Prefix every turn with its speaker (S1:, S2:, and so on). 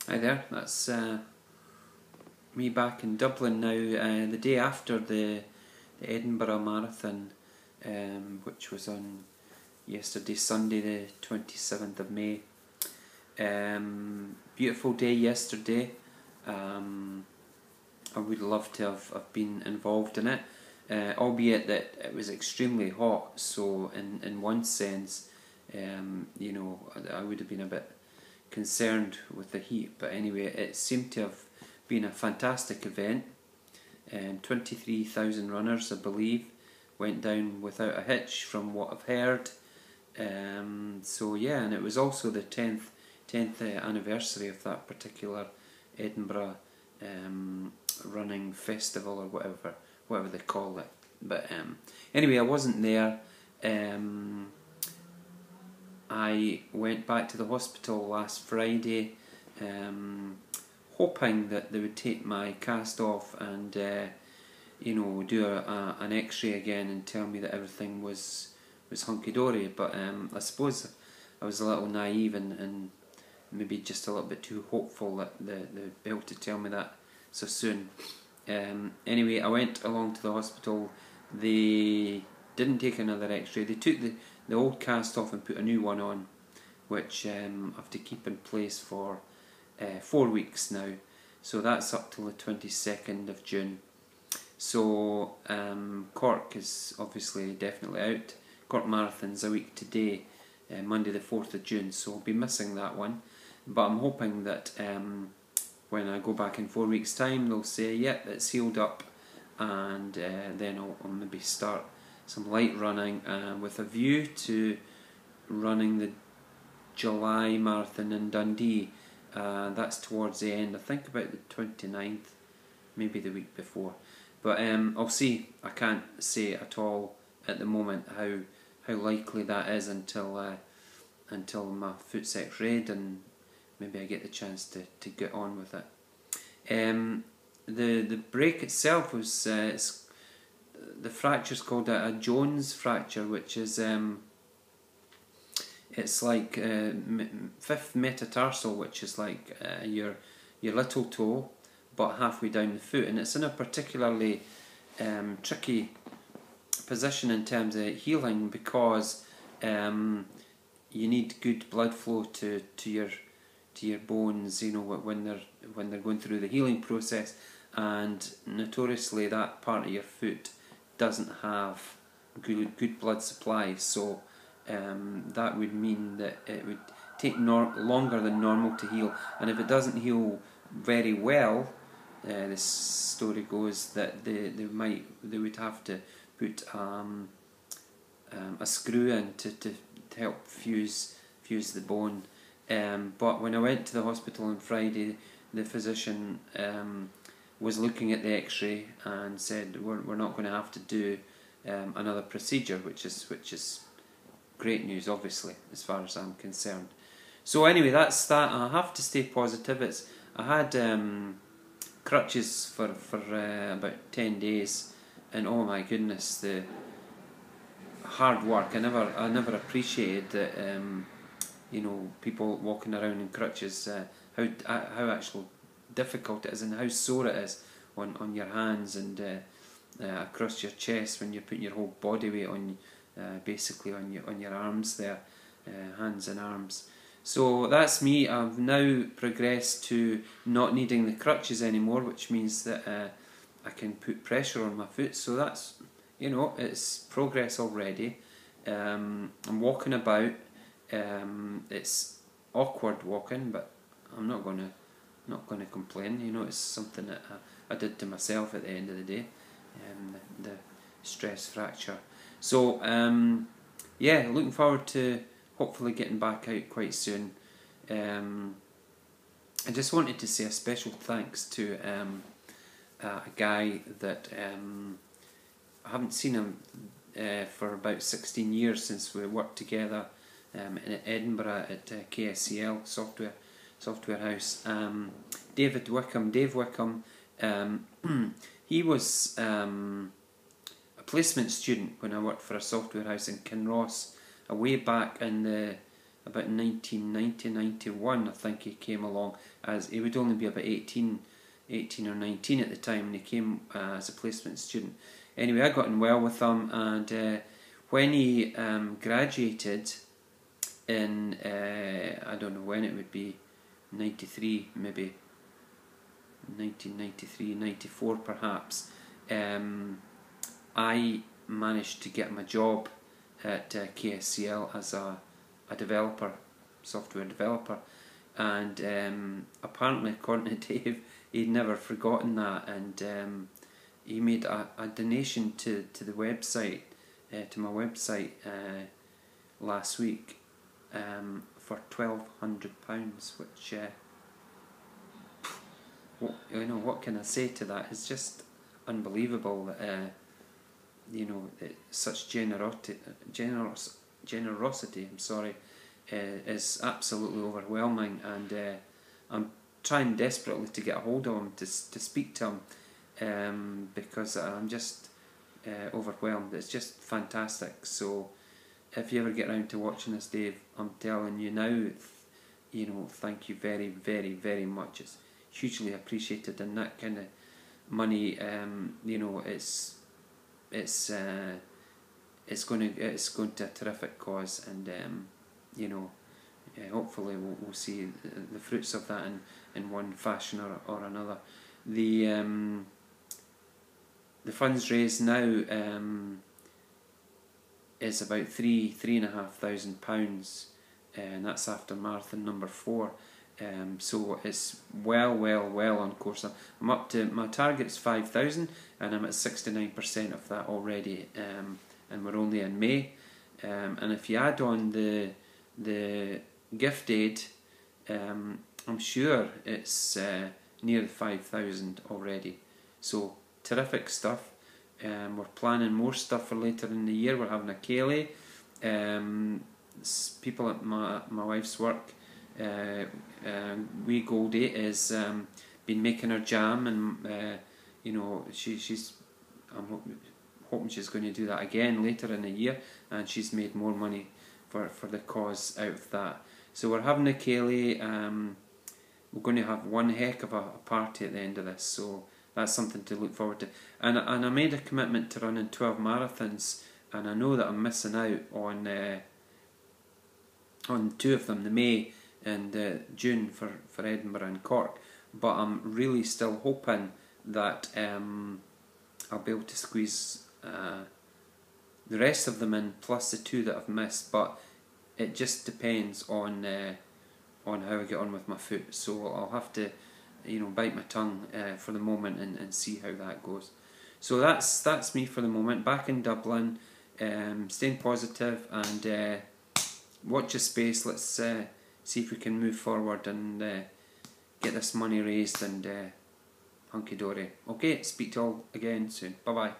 S1: Hi there, that's me back in Dublin now, the day after the Edinburgh Marathon, which was on yesterday, Sunday the 27th of May. Beautiful day yesterday. I would love to have been involved in it, albeit that it was extremely hot, so in one sense, you know, I would have been a bit concerned with the heat, but anyway, it seemed to have been a fantastic event. 23,000 runners, I believe, went down without a hitch from what I've heard. So yeah, and it was also the 10th anniversary of that particular Edinburgh running festival, or whatever they call it. But anyway, I wasn't there. I went back to the hospital last Friday, hoping that they would take my cast off and you know, do an X-ray again and tell me that everything was hunky-dory. But I suppose I was a little naive and maybe just a little bit too hopeful that they'd be able to tell me that so soon. Anyway, I went along to the hospital. They didn't take another X-ray. They took the old cast off and put a new one on, which I have to keep in place for 4 weeks now. So that's up till the 22nd of June. So Cork is obviously definitely out. Cork Marathon's a week today, Monday the 4th of June, so I'll be missing that one. But I'm hoping that when I go back in 4 weeks' time, they'll say, yep, it's healed up, and then I'll maybe start some light running with a view to running the July Marathon in Dundee. That's towards the end, I think about the 29th, maybe the week before. But I'll see. I can't say at all at the moment how likely that is until my foot's X-rayed and maybe I get the chance to get on with it. The break itself was the fracture's called a Jones fracture, which is it's like fifth metatarsal, which is like your little toe, but halfway down the foot, and it's in a particularly tricky position in terms of healing, because you need good blood flow to your bones, you know, when they're going through the healing process, and notoriously that part of your foot doesn't have good blood supply, so that would mean that it would take longer than normal to heal, and if it doesn't heal very well, this story goes that they would have to put a screw in to help fuse the bone. But when I went to the hospital on Friday, the physician was looking at the X-ray and said we're not going to have to do another procedure, which is great news, obviously, as far as I'm concerned. So anyway, that's that. I have to stay positive. I had crutches for about 10 days, and oh my goodness, the hard work. I never appreciated that. You know, people walking around in crutches, how actual difficult it is, and how sore it is on your hands and across your chest when you're putting your whole body weight on, basically on your arms there, hands and arms. So that's me. I've now progressed to not needing the crutches anymore, which means that I can put pressure on my foot. So that's, you know, it's progress already. I'm walking about. It's awkward walking, but I'm not gonna complain. You know, it's something that I did to myself at the end of the day, the stress fracture. So yeah, looking forward to hopefully getting back out quite soon. I just wanted to say a special thanks to a guy that I haven't seen him for about 16 years, since we worked together in Edinburgh at KSCL Software House. Dave Wickham. He was a placement student when I worked for a software house in Kinross, way back in the, about 1990, 91, I think he came along, as he would only be about 18 or 19 at the time, and he came as a placement student. Anyway, I got on well with him, and when he graduated in, I don't know when it would be, 93 maybe, 1993, 94 perhaps, I managed to get him a job at KSCL as a developer, software developer, and apparently, according to Dave, he'd never forgotten that, and he made a donation to the website, to my website last week, for £1,200, which what can I say to that? It's just unbelievable. Such generosity. I'm sorry, is absolutely overwhelming, and I'm trying desperately to get a hold of him to speak to him, because I'm just overwhelmed. It's just fantastic. So if you ever get around to watching this, Dave, I'm telling you now, thank you very, very, very much. It's hugely appreciated, and that kind of money, it's going to a terrific cause, and hopefully we'll see the fruits of that in one fashion or another. The funds raised now is about £3,500, and that's after marathon number 4. So it's well on course. I'm up to, my target's 5,000, and I'm at 69% of that already, and we're only in May. And if you add on the gift aid, I'm sure it's near 5,000 already. So terrific stuff. We're planning more stuff for later in the year. We're having a ceilidh. People at my wife's work, wee Goldie, is been making her jam, and she's I'm hoping she's going to do that again later in the year, and she's made more money for the cause out of that. So we're having a ceilidh. We're going to have one heck of a party at the end of this, so that's something to look forward to. And I made a commitment to running 12 marathons, and I know that I'm missing out on 2 of them, the May and June for Edinburgh and Cork, but I'm really still hoping that I'll be able to squeeze the rest of them in, plus the 2 that I've missed. But it just depends on how I get on with my foot, so I'll have to bite my tongue for the moment and see how that goes. So that's me for the moment, back in Dublin, staying positive, and watch your space. Let's see if we can move forward and get this money raised, and hunky dory. Okay, speak to you all again soon. Bye bye.